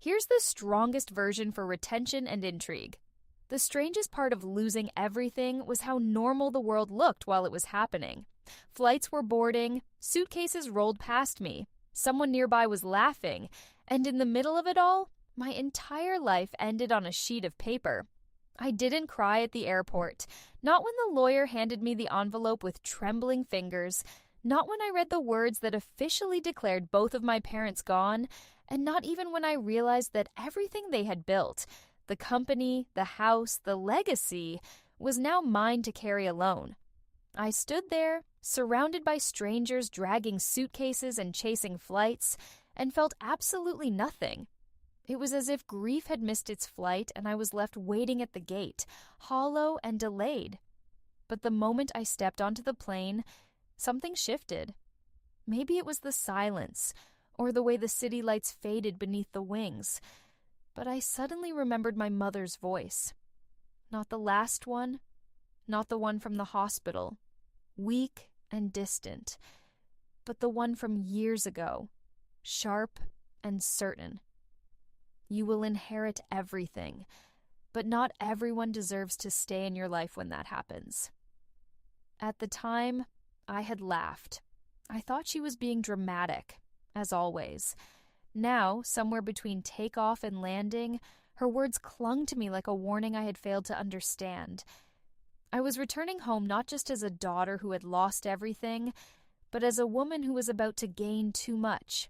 Here's the strongest version for retention and intrigue. The strangest part of losing everything was how normal the world looked while it was happening. Flights were boarding, suitcases rolled past me, someone nearby was laughing, and in the middle of it all, my entire life ended on a sheet of paper. I didn't cry at the airport, not when the lawyer handed me the envelope with trembling fingers, not when I read the words that officially declared both of my parents gone, and not even when I realized that everything they had built, the company, the house, the legacy, was now mine to carry alone. I stood there, surrounded by strangers dragging suitcases and chasing flights, and felt absolutely nothing. It was as if grief had missed its flight and I was left waiting at the gate, hollow and delayed. But the moment I stepped onto the plane, something shifted. Maybe it was the silence, or the way the city lights faded beneath the wings. But I suddenly remembered my mother's voice. Not the last one, not the one from the hospital, weak and distant, but the one from years ago, sharp and certain. You will inherit everything, but not everyone deserves to stay in your life when that happens. At the time, I had laughed. I thought she was being dramatic, as always. Now, somewhere between takeoff and landing, her words clung to me like a warning I had failed to understand. I was returning home not just as a daughter who had lost everything, but as a woman who was about to gain too much.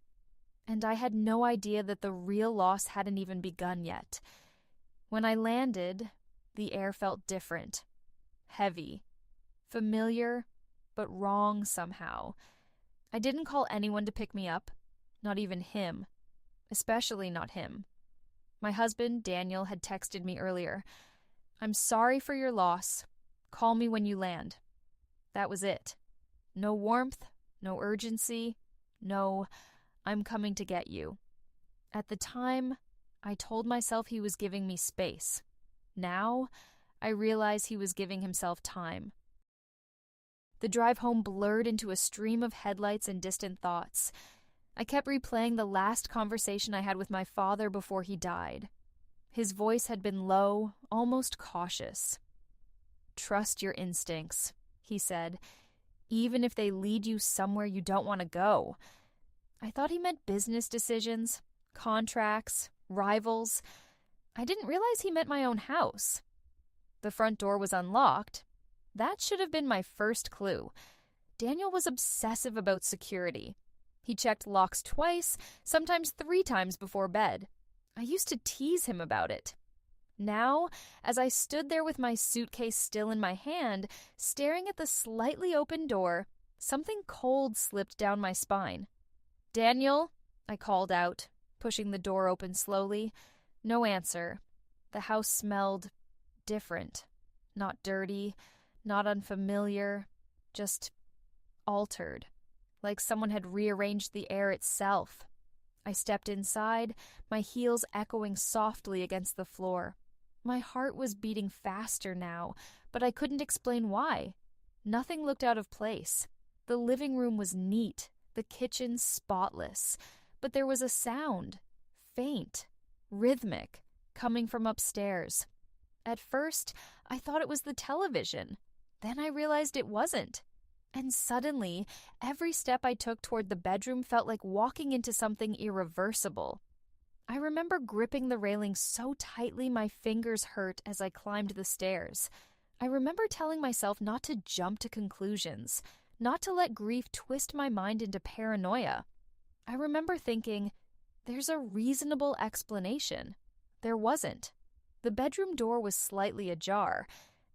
And I had no idea that the real loss hadn't even begun yet. When I landed, the air felt different, heavy, familiar, but wrong somehow. I didn't call anyone to pick me up, not even him, especially not him. My husband, Daniel, had texted me earlier. "I'm sorry for your loss. Call me when you land." That was it. No warmth, no urgency, no, "I'm coming to get you." At the time, I told myself he was giving me space. Now, I realize he was giving himself time. The drive home blurred into a stream of headlights and distant thoughts. I kept replaying the last conversation I had with my father before he died. His voice had been low, almost cautious. "Trust your instincts," he said, "even if they lead you somewhere you don't want to go." I thought he meant business decisions, contracts, rivals. I didn't realize he meant my own house. The front door was unlocked. That should have been my first clue. Daniel was obsessive about security. He checked locks twice, sometimes 3 times before bed. I used to tease him about it. Now, as I stood there with my suitcase still in my hand, staring at the slightly open door, something cold slipped down my spine. "Daniel," I called out, pushing the door open slowly. No answer. The house smelled different. Not dirty, not unfamiliar, just altered, like someone had rearranged the air itself. I stepped inside, my heels echoing softly against the floor. My heart was beating faster now, but I couldn't explain why. Nothing looked out of place. The living room was neat, the kitchen spotless, but there was a sound, faint, rhythmic, coming from upstairs. At first, I thought it was the television. Then I realized it wasn't. And suddenly, every step I took toward the bedroom felt like walking into something irreversible. I remember gripping the railing so tightly my fingers hurt as I climbed the stairs. I remember telling myself not to jump to conclusions, not to let grief twist my mind into paranoia. I remember thinking, there's a reasonable explanation. There wasn't. The bedroom door was slightly ajar,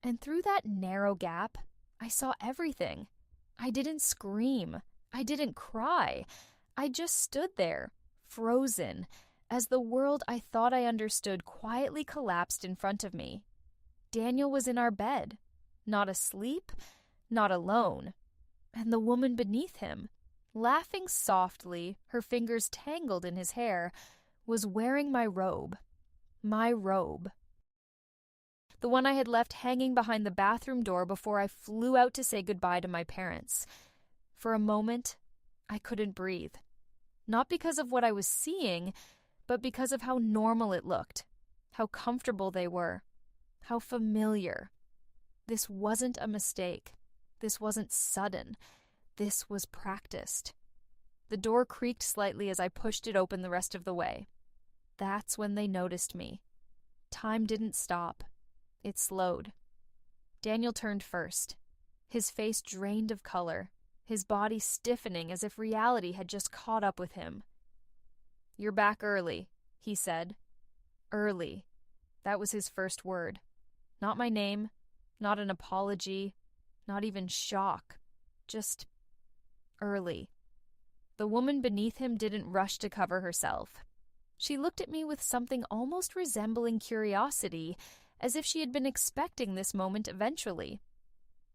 and through that narrow gap, I saw everything. I didn't scream. I didn't cry. I just stood there, frozen, as the world I thought I understood quietly collapsed in front of me. Daniel was in our bed, not asleep, not alone. And the woman beneath him, laughing softly, her fingers tangled in his hair, was wearing my robe. My robe. The one I had left hanging behind the bathroom door before I flew out to say goodbye to my parents. For a moment, I couldn't breathe. Not because of what I was seeing, but because of how normal it looked, how comfortable they were, how familiar. This wasn't a mistake. This wasn't sudden. This was practiced. The door creaked slightly as I pushed it open the rest of the way. That's when they noticed me. Time didn't stop. It slowed. Daniel turned first, his face drained of color, his body stiffening as if reality had just caught up with him. "You're back early," he said. Early. That was his first word. Not my name, not an apology, not even shock. Just early. The woman beneath him didn't rush to cover herself. She looked at me with something almost resembling curiosity, as if she had been expecting this moment eventually.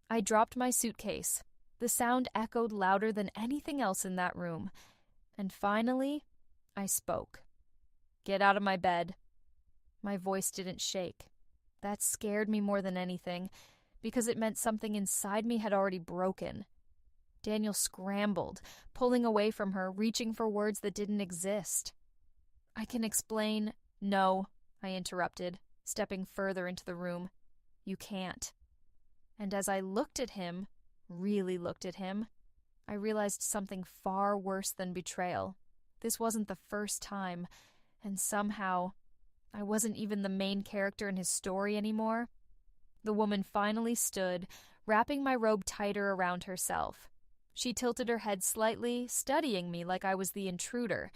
I dropped my suitcase. The sound echoed louder than anything else in that room. And finally, I spoke. "Get out of my bed." My voice didn't shake. That scared me more than anything, because it meant something inside me had already broken. Daniel scrambled, pulling away from her, reaching for words that didn't exist. "I can explain—" "No," I interrupted, stepping further into the room. "You can't." And as I looked at him, really looked at him, I realized something far worse than betrayal. This wasn't the first time, and somehow, I wasn't even the main character in his story anymore. The woman finally stood, wrapping my robe tighter around herself. She tilted her head slightly, studying me like I was the intruder,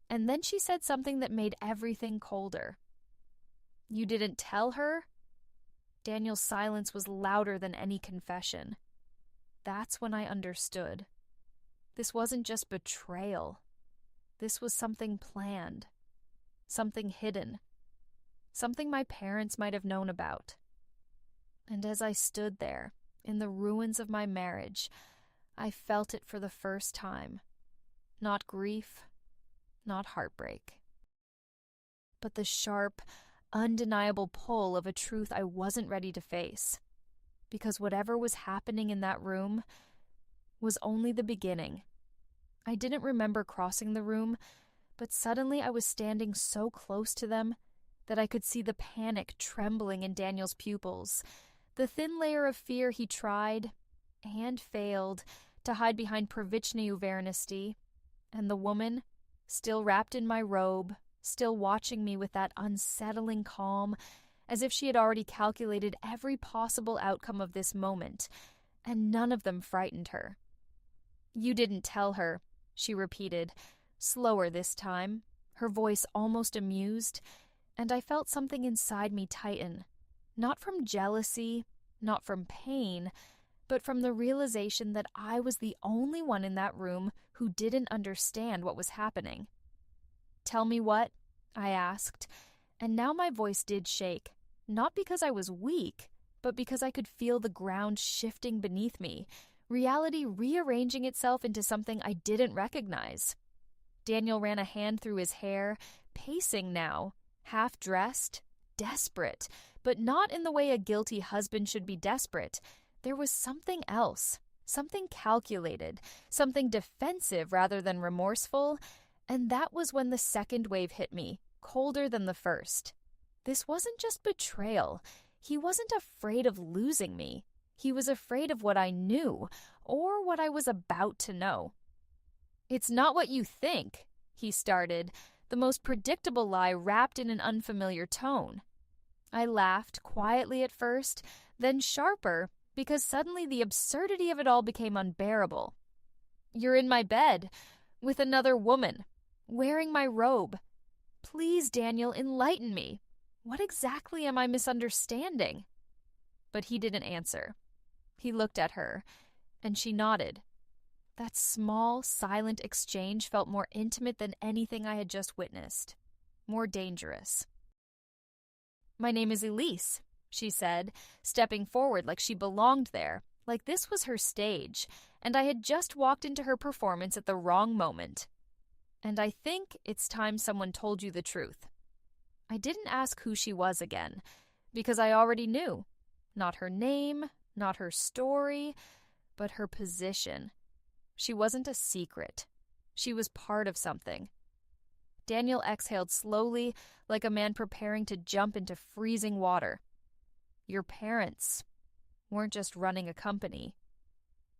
and then she said something that made everything colder. "You didn't tell her?" Daniel's silence was louder than any confession. That's when I understood. This wasn't just betrayal. This was something planned, something hidden, something my parents might have known about. And as I stood there, in the ruins of my marriage, I felt it for the first time. Not grief, not heartbreak, but the sharp, undeniable pull of a truth I wasn't ready to face. Because whatever was happening in that room was only the beginning. I didn't remember crossing the room, but suddenly I was standing so close to them that I could see the panic trembling in Daniel's pupils, the thin layer of fear he tried, and failed, to hide behind Pravichnyu Vernosti, and the woman, still wrapped in my robe, still watching me with that unsettling calm, as if she had already calculated every possible outcome of this moment, and none of them frightened her. "You didn't tell her," she repeated, slower this time, her voice almost amused, and I felt something inside me tighten, not from jealousy, not from pain, but from the realization that I was the only one in that room who didn't understand what was happening. "Tell me what?" I asked, and now my voice did shake, not because I was weak, but because I could feel the ground shifting beneath me, reality rearranging itself into something I didn't recognize. Daniel ran a hand through his hair, pacing now, half-dressed, desperate, but not in the way a guilty husband should be desperate. There was something else, something calculated, something defensive rather than remorseful, and that was when the second wave hit me, colder than the first. This wasn't just betrayal. He wasn't afraid of losing me. He was afraid of what I knew, or what I was about to know. "It's not what you think," he started, the most predictable lie wrapped in an unfamiliar tone. I laughed, quietly at first, then sharper, because suddenly the absurdity of it all became unbearable. "You're in my bed, with another woman, wearing my robe. Please, Daniel, enlighten me. What exactly am I misunderstanding?" But he didn't answer. He looked at her, and she nodded. That small, silent exchange felt more intimate than anything I had just witnessed. More dangerous. "My name is Elise," she said, stepping forward like she belonged there, like this was her stage, and I had just walked into her performance at the wrong moment. "And I think it's time someone told you the truth." I didn't ask who she was again, because I already knew. Not her name, not her story, but her position. She wasn't a secret. She was part of something. Daniel exhaled slowly, like a man preparing to jump into freezing water. Your parents weren't just running a company.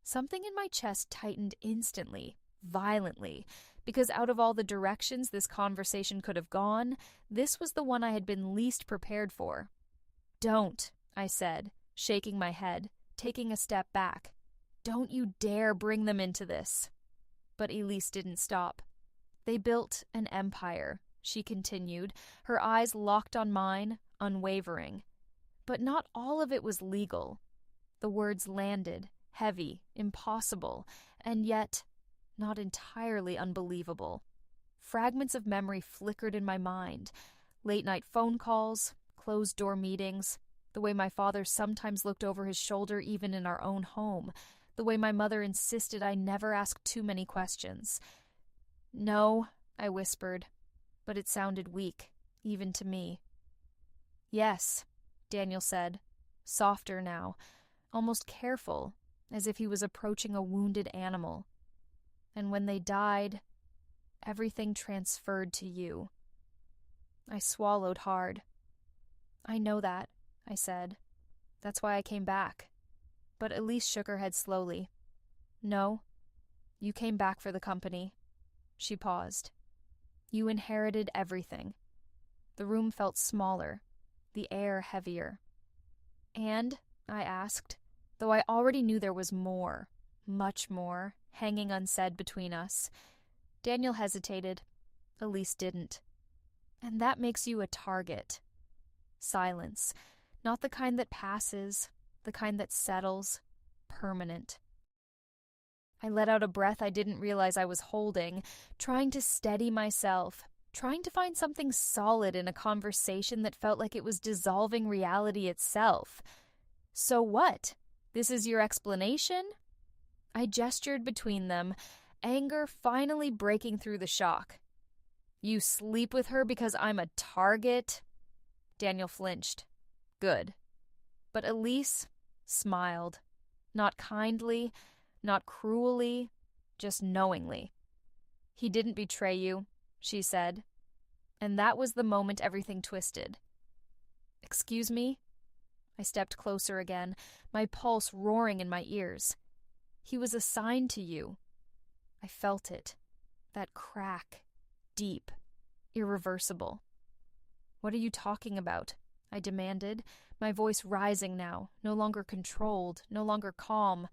Something in my chest tightened instantly, violently, because out of all the directions this conversation could have gone, this was the one I had been least prepared for. Don't, I said, shaking my head, taking a step back. Don't you dare bring them into this. But Elise didn't stop. They built an empire, she continued, her eyes locked on mine, unwavering. But not all of it was legal. The words landed, heavy, impossible, and yet not entirely unbelievable. Fragments of memory flickered in my mind. Late-night phone calls, closed-door meetings, the way my father sometimes looked over his shoulder even in our own home, the way my mother insisted I never ask too many questions. No, I whispered, but it sounded weak, even to me. Yes, Daniel said, softer now, almost careful, as if he was approaching a wounded animal. And when they died, everything transferred to you. I swallowed hard. I know that, I said. That's why I came back. But Elise shook her head slowly. No, you came back for the company. She paused. You inherited everything. The room felt smaller, the air heavier. And, I asked, though I already knew there was more, much more, hanging unsaid between us. Daniel hesitated. Elise didn't. And that makes you a target. Silence. Not the kind that passes, the kind that settles, permanent. I let out a breath I didn't realize I was holding, trying to steady myself, trying to find something solid in a conversation that felt like it was dissolving reality itself. So what? This is your explanation? I gestured between them, anger finally breaking through the shock. You sleep with her because I'm a target? Daniel flinched. Good. But Elise smiled. Not kindly, not cruelly, just knowingly. He didn't betray you, she said. And that was the moment everything twisted. Excuse me? I stepped closer again, my pulse roaring in my ears. He was assigned to you. I felt it. That crack. Deep. Irreversible. What are you talking about? I demanded, my voice rising now, no longer controlled, no longer calm.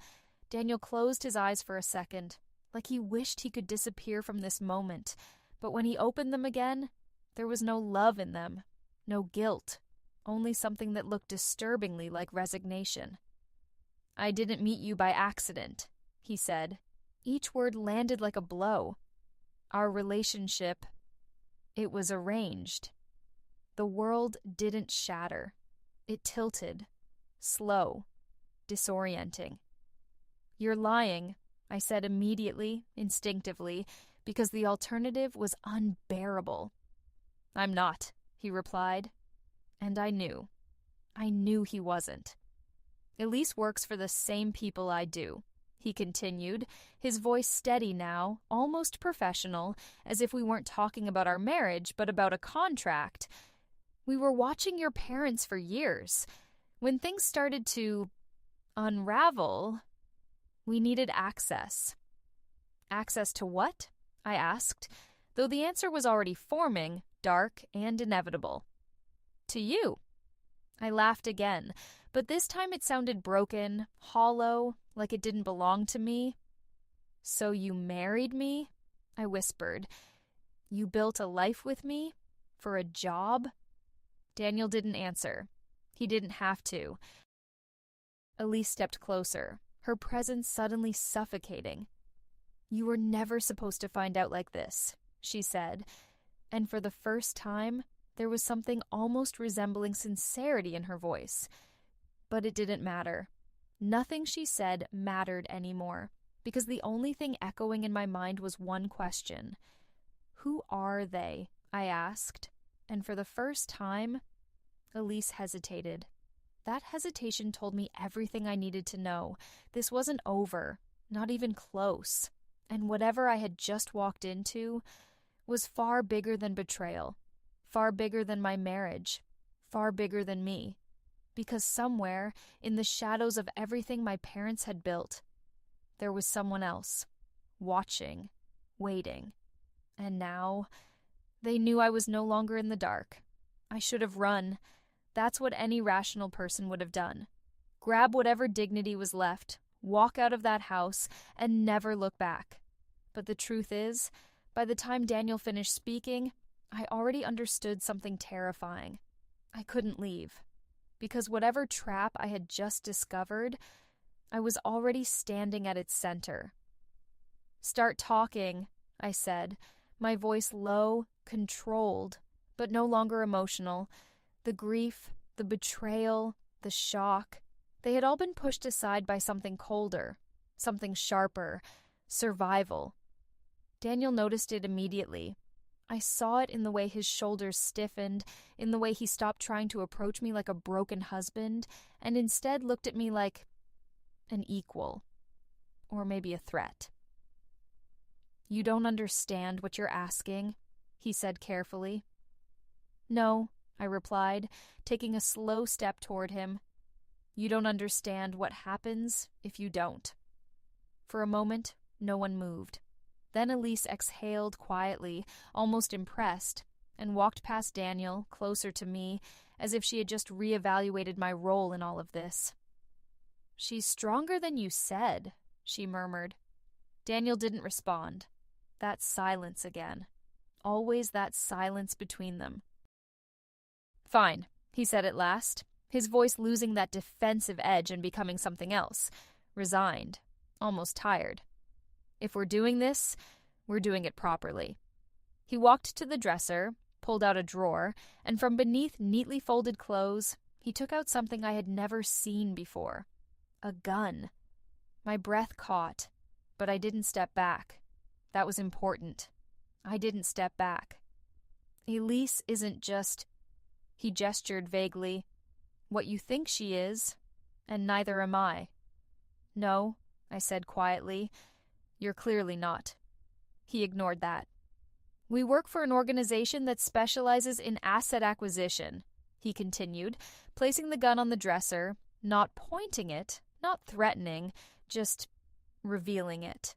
Daniel closed his eyes for a second, like he wished he could disappear from this moment. But when he opened them again, there was no love in them, no guilt, only something that looked disturbingly like resignation. I didn't meet you by accident, he said. Each word landed like a blow. Our relationship, it was arranged. The world didn't shatter. It tilted. Slow. Disorienting. You're lying, I said immediately, instinctively, because the alternative was unbearable. I'm not, he replied. And I knew. I knew he wasn't. Elise works for the same people I do, he continued, his voice steady now, almost professional, as if we weren't talking about our marriage, but about a contract. We were watching your parents for years. When things started to unravel, we needed access. Access to what? I asked, though the answer was already forming, dark and inevitable. To you. I laughed again, but this time it sounded broken, hollow, like it didn't belong to me. So you married me? I whispered. You built a life with me? For a job? Daniel didn't answer. He didn't have to. Elise stepped closer, her presence suddenly suffocating. You were never supposed to find out like this, she said, and for the first time, there was something almost resembling sincerity in her voice. But it didn't matter. Nothing she said mattered anymore, because the only thing echoing in my mind was one question. Who are they? I asked, and for the first time, Elise hesitated. That hesitation told me everything I needed to know. This wasn't over, not even close. And whatever I had just walked into was far bigger than betrayal, far bigger than my marriage, far bigger than me. Because somewhere, in the shadows of everything my parents had built, there was someone else, watching, waiting. And now, they knew I was no longer in the dark. I should have run. That's what any rational person would have done. Grab whatever dignity was left, walk out of that house, and never look back. But the truth is, by the time Daniel finished speaking, I already understood something terrifying. I couldn't leave. Because whatever trap I had just discovered, I was already standing at its center. "Start talking," I said, my voice low, controlled, but no longer emotional. The grief, the betrayal, the shock, they had all been pushed aside by something colder, something sharper, survival. Daniel noticed it immediately. I saw it in the way his shoulders stiffened, in the way he stopped trying to approach me like a broken husband, and instead looked at me like an equal, or maybe a threat. "You don't understand what you're asking," he said carefully. "No," I replied, taking a slow step toward him. "You don't understand what happens if you don't." For a moment, no one moved. Then Elise exhaled quietly, almost impressed, and walked past Daniel, closer to me, as if she had just reevaluated my role in all of this. "She's stronger than you said," she murmured. Daniel didn't respond. That silence again. Always that silence between them. "Fine," he said at last, his voice losing that defensive edge and becoming something else. Resigned. Almost tired. "If we're doing this, we're doing it properly." He walked to the dresser, pulled out a drawer, and from beneath neatly folded clothes, he took out something I had never seen before. A gun. My breath caught, but I didn't step back. That was important. I didn't step back. "Elise isn't just," he gestured vaguely, "what you think she is, and neither am I." "No," I said quietly, "you're clearly not." He ignored that. "We work for an organization that specializes in asset acquisition," he continued, placing the gun on the dresser, not pointing it, not threatening, just revealing it.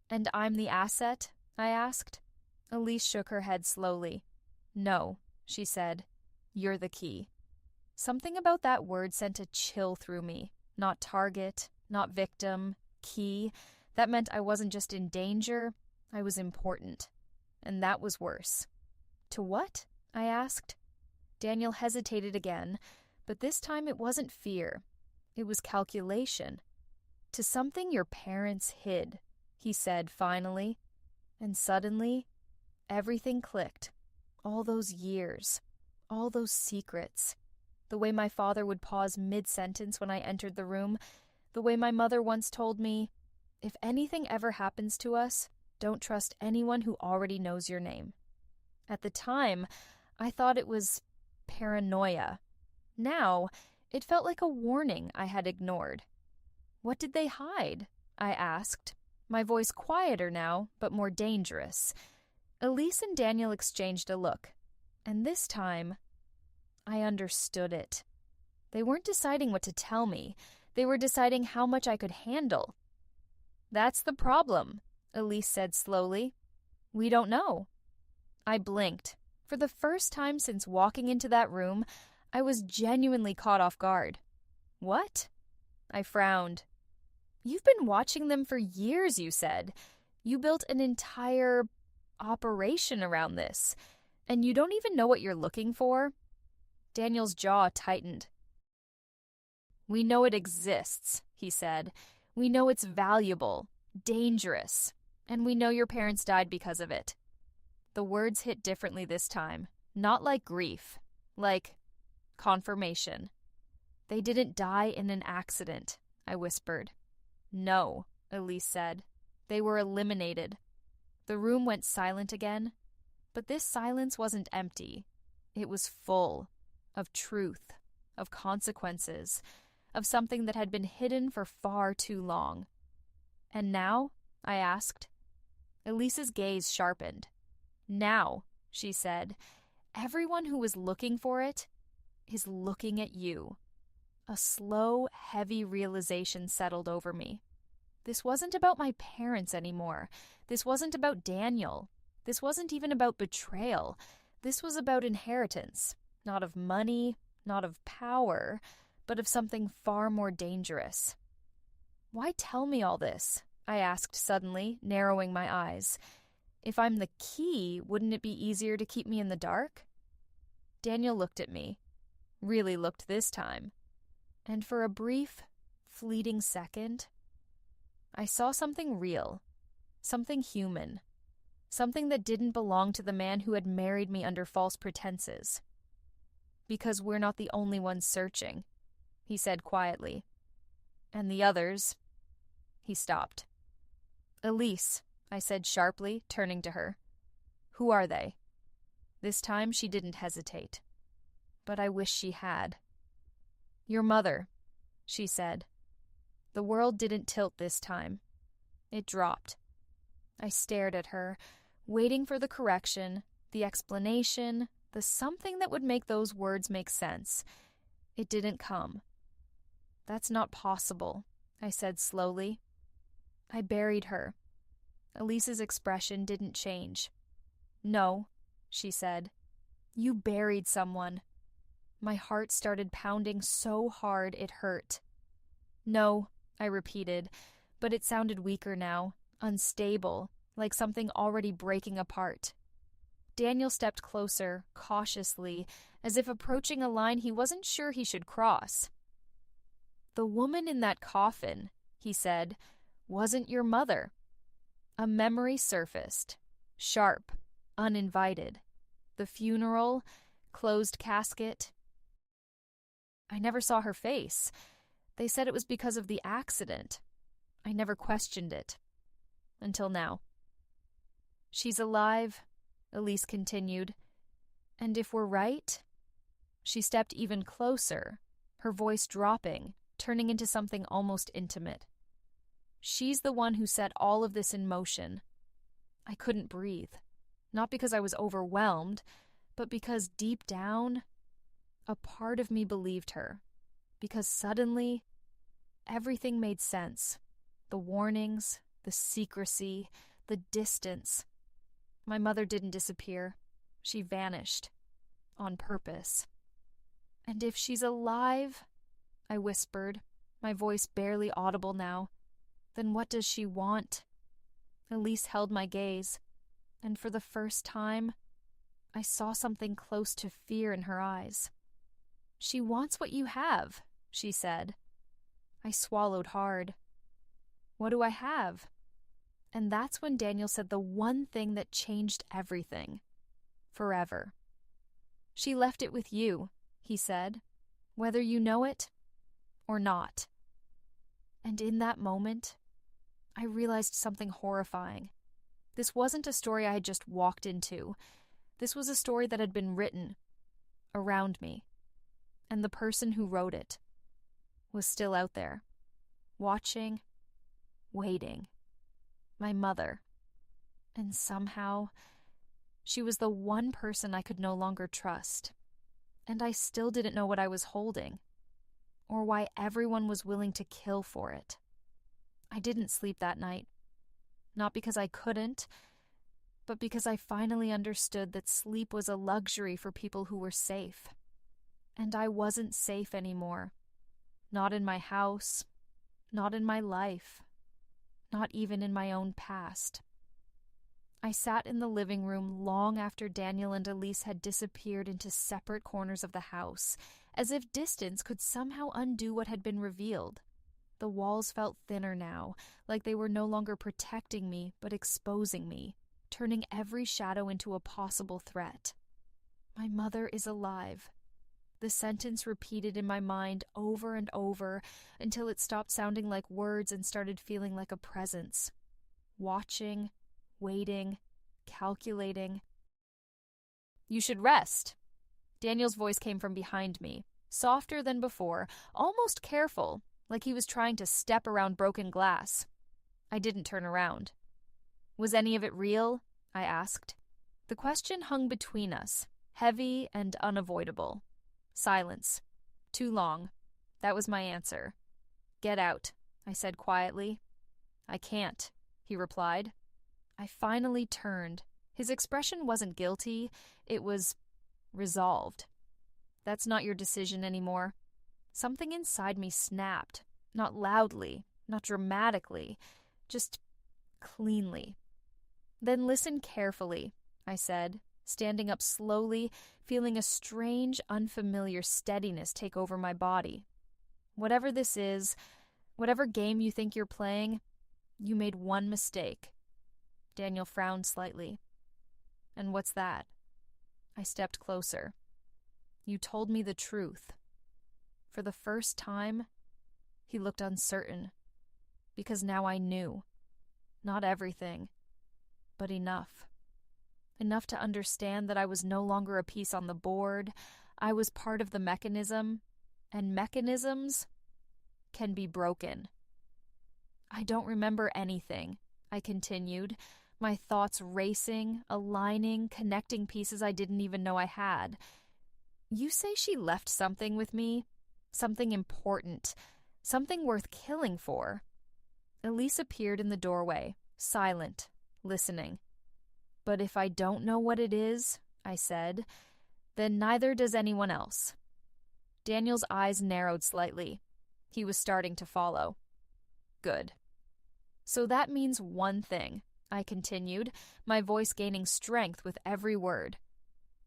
"And I'm the asset?" I asked. Elise shook her head slowly. "No," she said. "You're the key." Something about that word sent a chill through me. Not target, not victim, key. That meant I wasn't just in danger, I was important. And that was worse. "To what?" I asked. Daniel hesitated again, but this time it wasn't fear. It was calculation. "To something your parents hid," he said finally. And suddenly, everything clicked. All those years, all those secrets. The way my father would pause mid-sentence when I entered the room. The way my mother once told me, "If anything ever happens to us, don't trust anyone who already knows your name." At the time, I thought it was paranoia. Now, it felt like a warning I had ignored. "What did they hide?" I asked, my voice quieter now, but more dangerous. Elise and Daniel exchanged a look, and this time, I understood it. They weren't deciding what to tell me. They were deciding how much I could handle. "That's the problem," Elise said slowly. "We don't know." I blinked. For the first time since walking into that room, I was genuinely caught off guard. "What?" I frowned. "You've been watching them for years, you said. You built an entire operation around this, and you don't even know what you're looking for?" Daniel's jaw tightened. "We know it exists," he said. "We know it's valuable, dangerous, and we know your parents died because of it." The words hit differently this time, not like grief, like confirmation. "They didn't die in an accident," I whispered. "No," Elise said. "They were eliminated." The room went silent again, but this silence wasn't empty. It was full of truth, of consequences, of something that had been hidden for far too long. "And now?" I asked. Elise's gaze sharpened. Now, she said, everyone who is looking for it is looking at you. A slow, heavy realization settled over me. This wasn't about my parents anymore. This wasn't about Daniel. This wasn't even about betrayal. This was about inheritance, not of money, not of power, but of something far more dangerous. Why tell me all this? I asked suddenly, narrowing my eyes. If I'm the key, wouldn't it be easier to keep me in the dark? Daniel looked at me, really looked this time, and for a brief, fleeting second, I saw something real, something human, something that didn't belong to the man who had married me under false pretenses. Because we're not the only ones searching, he said quietly. And the others... He stopped. Elise, I said sharply, turning to her. Who are they? This time she didn't hesitate. But I wish she had. Your mother, she said. The world didn't tilt this time. It dropped. I stared at her, waiting for the correction, the explanation, the something that would make those words make sense. It didn't come. That's not possible, I said slowly. I buried her. Elise's expression didn't change. No, she said. You buried someone. My heart started pounding so hard it hurt. No, I repeated, but it sounded weaker now, unstable, like something already breaking apart. Daniel stepped closer, cautiously, as if approaching a line he wasn't sure he should cross. The woman in that coffin, he said, wasn't your mother. A memory surfaced, sharp, uninvited. The funeral, closed casket. I never saw her face. They said it was because of the accident. I never questioned it. Until now. She's alive, Elise continued. And if we're right... She stepped even closer, her voice dropping, turning into something almost intimate. She's the one who set all of this in motion. I couldn't breathe. Not because I was overwhelmed, but because deep down, a part of me believed her. Because suddenly, everything made sense. The warnings, the secrecy, the distance. My mother didn't disappear. She vanished. On purpose. And if she's alive, I whispered, my voice barely audible now, then what does she want? Elise held my gaze, and for the first time, I saw something close to fear in her eyes. She wants what you have, she said. I swallowed hard. What do I have? And that's when Daniel said the one thing that changed everything. Forever. She left it with you, he said, whether you know it or not. And in that moment, I realized something horrifying. This wasn't a story I had just walked into. This was a story that had been written around me. And the person who wrote it was still out there, watching, waiting. My mother. And somehow, she was the one person I could no longer trust. And I still didn't know what I was holding, or why everyone was willing to kill for it. I didn't sleep that night. Not because I couldn't, but because I finally understood that sleep was a luxury for people who were safe. And I wasn't safe anymore. Not in my house, not in my life, not even in my own past. I sat in the living room long after Daniel and Elise had disappeared into separate corners of the house, as if distance could somehow undo what had been revealed. The walls felt thinner now, like they were no longer protecting me, but exposing me, turning every shadow into a possible threat. My mother is alive. The sentence repeated in my mind over and over until it stopped sounding like words and started feeling like a presence. Watching, waiting, calculating. You should rest. Daniel's voice came from behind me, softer than before, almost careful, like he was trying to step around broken glass. I didn't turn around. Was any of it real? I asked. The question hung between us, heavy and unavoidable. Silence. Too long. That was my answer. "Get out," I said quietly. "I can't," he replied. I finally turned. His expression wasn't guilty, it was resolved. "That's not your decision anymore." Something inside me snapped, not loudly, not dramatically, just cleanly. "Then listen carefully," I said, standing up slowly, feeling a strange, unfamiliar steadiness take over my body. "Whatever this is, whatever game you think you're playing, you made one mistake." Daniel frowned slightly. "And what's that?" I stepped closer. "You told me the truth." For the first time, he looked uncertain, because now I knew. Not everything, but enough. Enough to understand that I was no longer a piece on the board. I was part of the mechanism, and mechanisms can be broken. "I don't remember anything," I continued, my thoughts racing, aligning, connecting pieces I didn't even know I had. "You say she left something with me? Something important, something worth killing for." Elise appeared in the doorway, silent, listening. "But if I don't know what it is," I said, "then neither does anyone else." Daniel's eyes narrowed slightly. He was starting to follow. "Good. So that means one thing," I continued, my voice gaining strength with every word.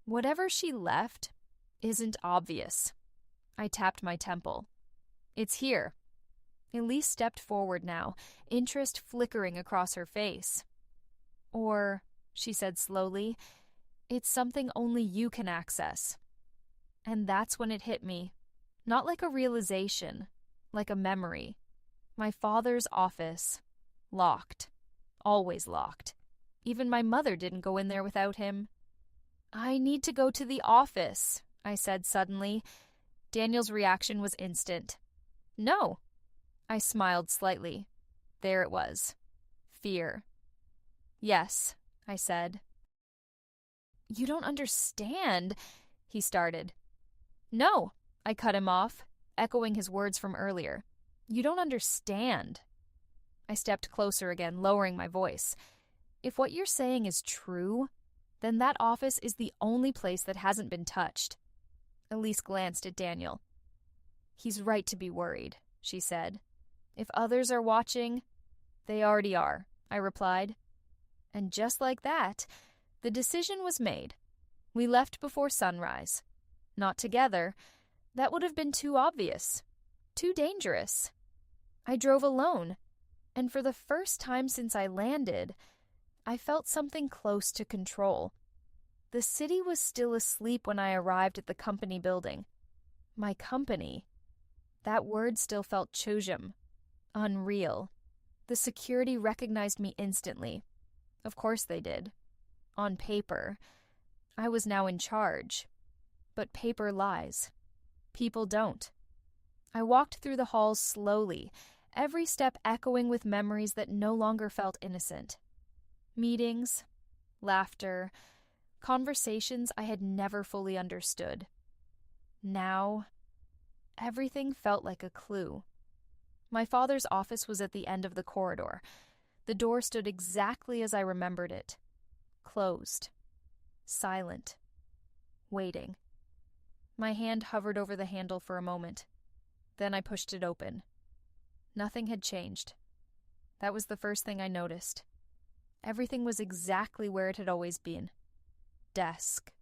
"Whatever she left isn't obvious." I tapped my temple. "It's here." Elise stepped forward now, interest flickering across her face. "Or," she said slowly, "it's something only you can access." And that's when it hit me. Not like a realization, like a memory. My father's office. Locked. Always locked. Even my mother didn't go in there without him. "I need to go to the office," I said suddenly. Daniel's reaction was instant. "No." I smiled slightly. There it was. Fear. "Yes," I said. "You don't understand," he started. "No," I cut him off, echoing his words from earlier. "You don't understand." I stepped closer again, lowering my voice. "If what you're saying is true, then that office is the only place that hasn't been touched." Elise glanced at Daniel. "He's right to be worried," she said. "If others are watching, they already are," I replied. And just like that, the decision was made. We left before sunrise. Not together. That would have been too obvious. Too dangerous. I drove alone, and for the first time since I landed, I felt something close to control. The city was still asleep when I arrived at the company building. My company. That word still felt chujum. Unreal. The security recognized me instantly. Of course they did. On paper. I was now in charge. But paper lies. People don't. I walked through the halls slowly, every step echoing with memories that no longer felt innocent. Meetings, laughter, conversations I had never fully understood. Now, everything felt like a clue. My father's office was at the end of the corridor. The door stood exactly as I remembered it. Closed. Silent. Waiting. My hand hovered over the handle for a moment. Then I pushed it open. Nothing had changed. That was the first thing I noticed. Everything was exactly where it had always been. Desk.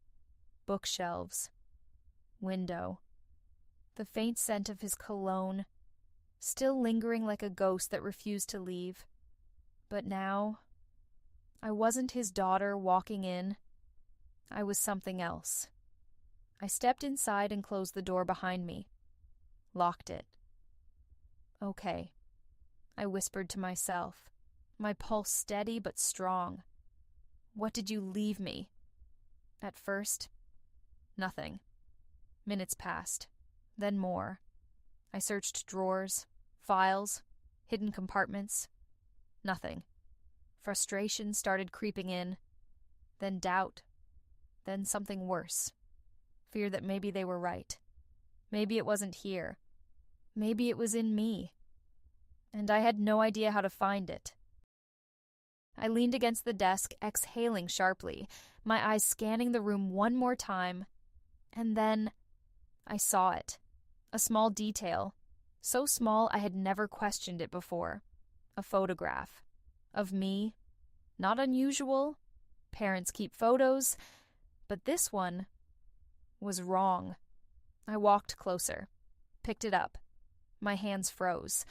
Bookshelves. Window. The faint scent of his cologne, still lingering like a ghost that refused to leave. But now, I wasn't his daughter walking in. I was something else. I stepped inside and closed the door behind me. Locked it. "Okay," I whispered to myself, my pulse steady but strong. "What did you leave me?" At first, nothing. Minutes passed, then more. I searched drawers, files, hidden compartments. Nothing. Frustration started creeping in, then doubt, Then something worse. Fear that maybe they were right. Maybe it wasn't here. Maybe it was in me. And I had no idea how to find it. I leaned against the desk, exhaling sharply, my eyes scanning the room one more time, and then I saw it. A small detail, so small I had never questioned it before. A photograph. Of me. Not unusual. Parents keep photos. But this one was wrong. I walked closer. Picked it up. My hands froze.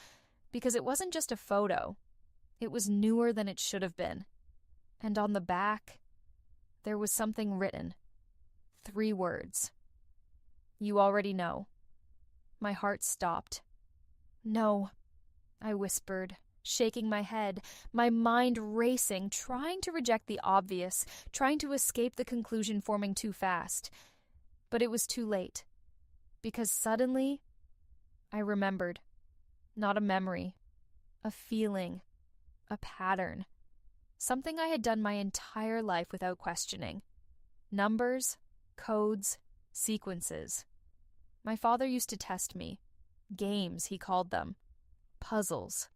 Because it wasn't just a photo. It was newer than it should have been. And on the back, there was something written. 3 words. You already know. My heart stopped. No, I whispered, shaking my head, my mind racing, trying to reject the obvious, trying to escape the conclusion forming too fast. But it was too late. Because suddenly, I remembered. Not a memory. A feeling. A pattern. Something I had done my entire life without questioning. Numbers, codes, sequences. My father used to test me. Games, he called them. Puzzles.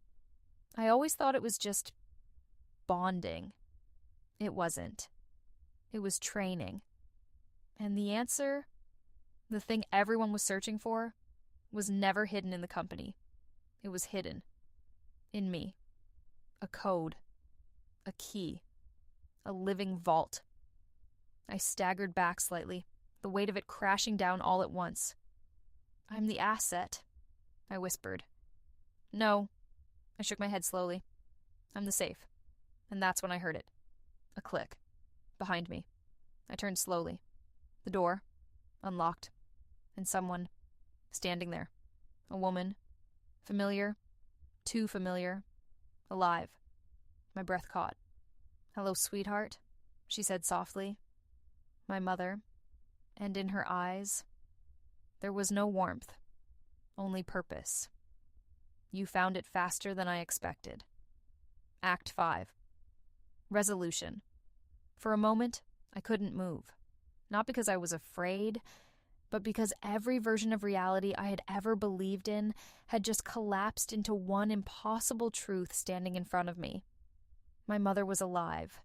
I always thought it was just bonding. It wasn't. It was training. And the answer, the thing everyone was searching for, was never hidden in the company. It was hidden. In me. A code. A key. A living vault. I staggered back slightly, the weight of it crashing down all at once. I'm the asset, I whispered. No. I shook my head slowly. I'm the safe. And that's when I heard it. A click. Behind me. I turned slowly. The door. Unlocked. And someone. Standing there. A woman. Familiar. Too familiar. Alive. My breath caught. Hello, sweetheart, she said softly. My mother. And in her eyes, there was no warmth. Only purpose. You found it faster than I expected. Act 5. Resolution. For a moment, I couldn't move. Not because I was afraid, but because every version of reality I had ever believed in had just collapsed into one impossible truth standing in front of me. My mother was alive,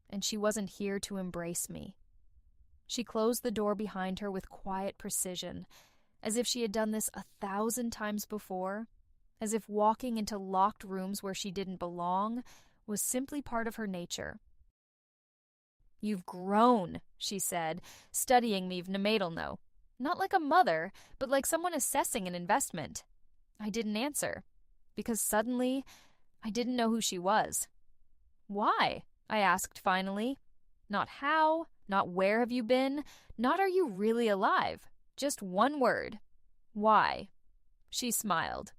and she wasn't here to embrace me. She closed the door behind her with quiet precision, as if she had done this 1,000 times before, as if walking into locked rooms where she didn't belong was simply part of her nature. You've grown, she said, studying me vnemadalno. Not like a mother, but like someone assessing an investment. I didn't answer, because suddenly I didn't know who she was. Why? I asked finally. Not how, not where have you been, not are you really alive. Just one word. Why? She smiled.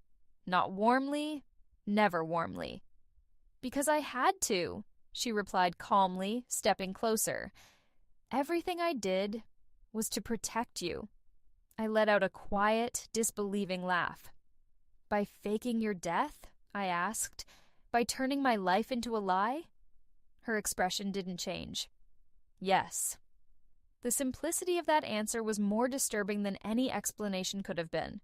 Not warmly, never warmly. Because I had to, she replied calmly, stepping closer. Everything I did was to protect you. I let out a quiet, disbelieving laugh. By faking your death? I asked. By turning my life into a lie? Her expression didn't change. Yes. The simplicity of that answer was more disturbing than any explanation could have been.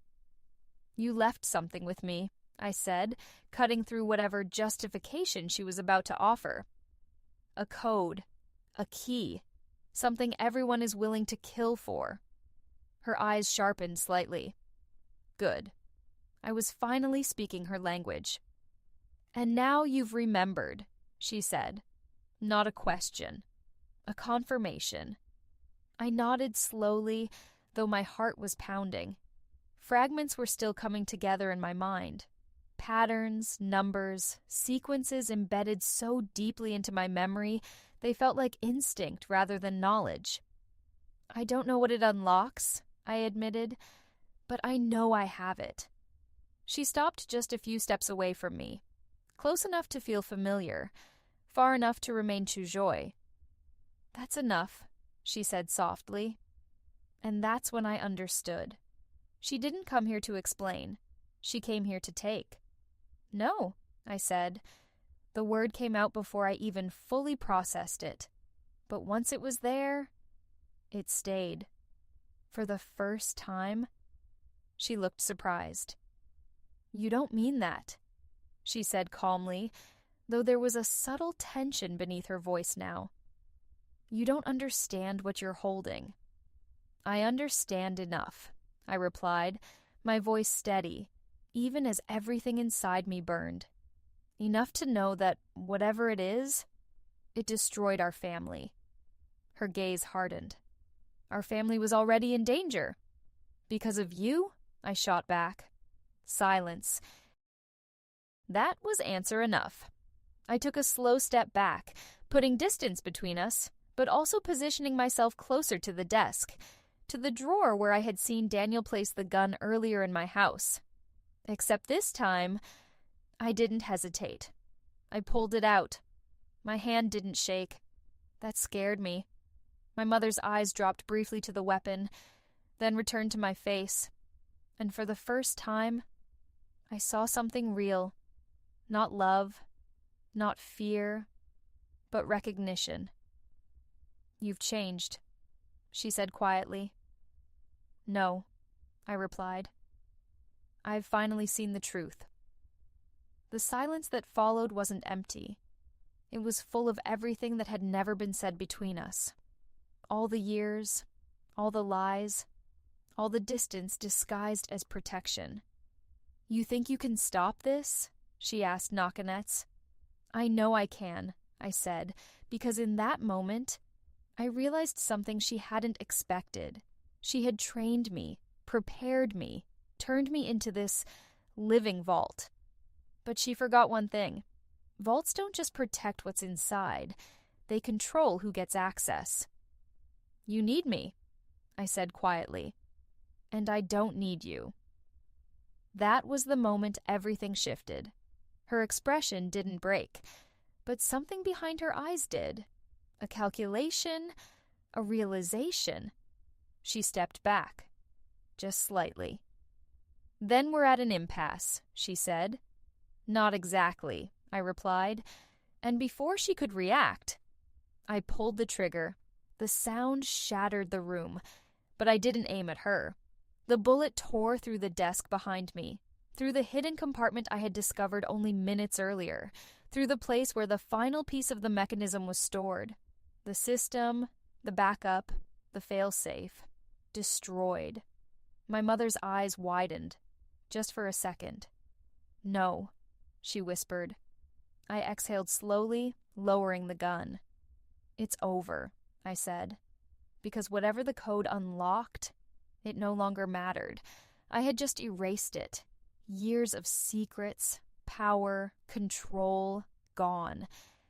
You left something with me, I said, cutting through whatever justification she was about to offer. A code. A key. Something everyone is willing to kill for. Her eyes sharpened slightly. Good. I was finally speaking her language. And now you've remembered, she said. Not a question. A confirmation. I nodded slowly, though my heart was pounding. Fragments were still coming together in my mind. Patterns, numbers, sequences embedded so deeply into my memory, they felt like instinct rather than knowledge. I don't know what it unlocks, I admitted, but I know I have it. She stopped just a few steps away from me, close enough to feel familiar, far enough to remain Chujoy. That's enough, she said softly. And that's when I understood. She didn't come here to explain. She came here to take. No, I said. The word came out before I even fully processed it. But once it was there, It stayed. For the first time. She looked surprised. "You don't mean that," she said calmly, though there was a subtle tension beneath her voice now. "You don't understand what you're holding." "I understand enough," I replied, my voice steady, even as everything inside me burned. "Enough to know that whatever it is, it destroyed our family." Her gaze hardened. "Our family was already in danger." "Because of you?" I shot back. Silence. That was answer enough. I took a slow step back, putting distance between us, but also positioning myself closer to the desk, to the drawer where I had seen Daniel place the gun earlier in my house. Except this time, I didn't hesitate. I pulled it out. My hand didn't shake. That scared me. My mother's eyes dropped briefly to the weapon, then returned to my face. And for the first time, I saw something real. Not love, not fear, but recognition. "You've changed," she said quietly. "No," I replied. "I've finally seen the truth." The silence that followed wasn't empty. It was full of everything that had never been said between us. All the years, all the lies, all the distance disguised as protection. "You think you can stop this?" she asked Knockinets. "I know I can," I said, because in that moment, I realized something she hadn't expected. She had trained me, prepared me, turned me into this living vault. But she forgot one thing. Vaults don't just protect what's inside, they control who gets access. "You need me," I said quietly. "And I don't need you." That was the moment everything shifted. Her expression didn't break, but something behind her eyes did. A calculation, a realization. She stepped back, just slightly. "Then we're at an impasse," she said. "Not exactly," I replied, and before she could react, I pulled the trigger. The sound shattered the room, but I didn't aim at her. The bullet tore through the desk behind me, through the hidden compartment I had discovered only minutes earlier, through the place where the final piece of the mechanism was stored. The system, the backup, the failsafe. Destroyed. My mother's eyes widened, just for a second. "No," she whispered. I exhaled slowly, lowering the gun. "It's over," I said, because whatever the code unlocked, it no longer mattered. I had just erased it. Years of secrets, power, control, gone.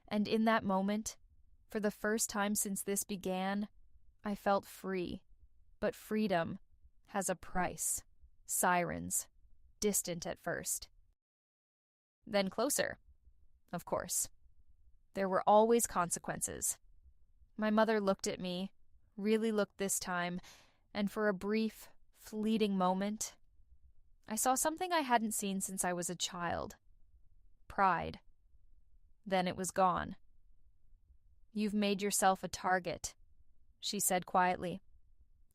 And in that moment, for the first time since this began, I felt free. But freedom has a price. Sirens. Distant at first. Then closer. Of course. There were always consequences. My mother looked at me, really looked this time, and for a brief, fleeting moment, I saw something I hadn't seen since I was a child. Pride. Then it was gone. "You've made yourself a target," she said quietly.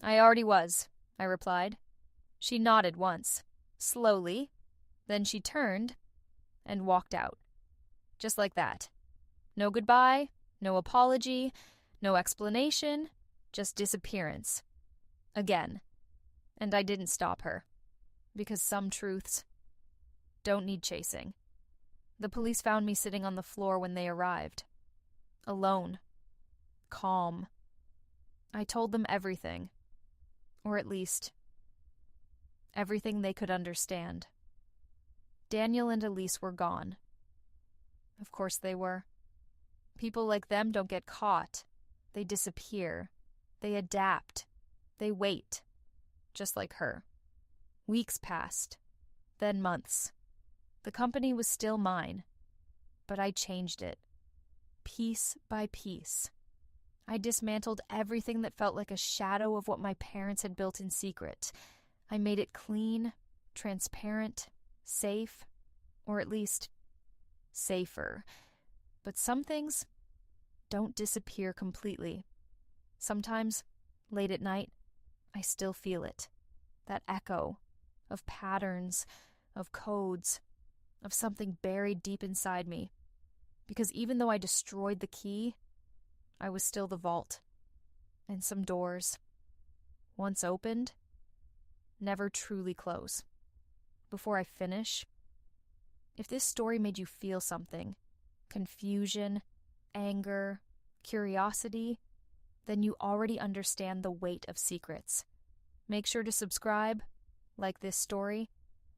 "I already was," I replied. She nodded once, slowly, then she turned and walked out. Just like that. No goodbye, no apology, no explanation, just disappearance. Again. And I didn't stop her. Because some truths don't need chasing. The police found me sitting on the floor when they arrived. Alone. Calm. I told them everything. Or at least, everything they could understand. Daniel and Elise were gone. Of course they were. People like them don't get caught. They disappear. They adapt. They wait. Just like her. Weeks passed. Then months. The company was still mine. But I changed it. Piece by piece. I dismantled everything that felt like a shadow of what my parents had built in secret. I made it clean, transparent, safe, or at least safer. But some things don't disappear completely. Sometimes Late at night, I still feel it. That echo of patterns, of codes, of something buried deep inside me. Because even though I destroyed the key, I was still the vault. And some doors, once opened, never truly close. Before I finish, if this story made you feel something, confusion, anger, curiosity, then you already understand the weight of secrets. Make sure to subscribe, like this story,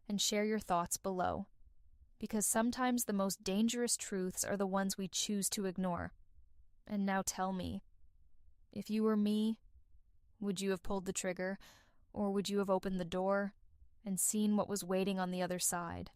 and share your thoughts below. Because sometimes the most dangerous truths are the ones we choose to ignore. And now tell me, if you were me, would you have pulled the trigger, or would you have opened the door and seen what was waiting on the other side?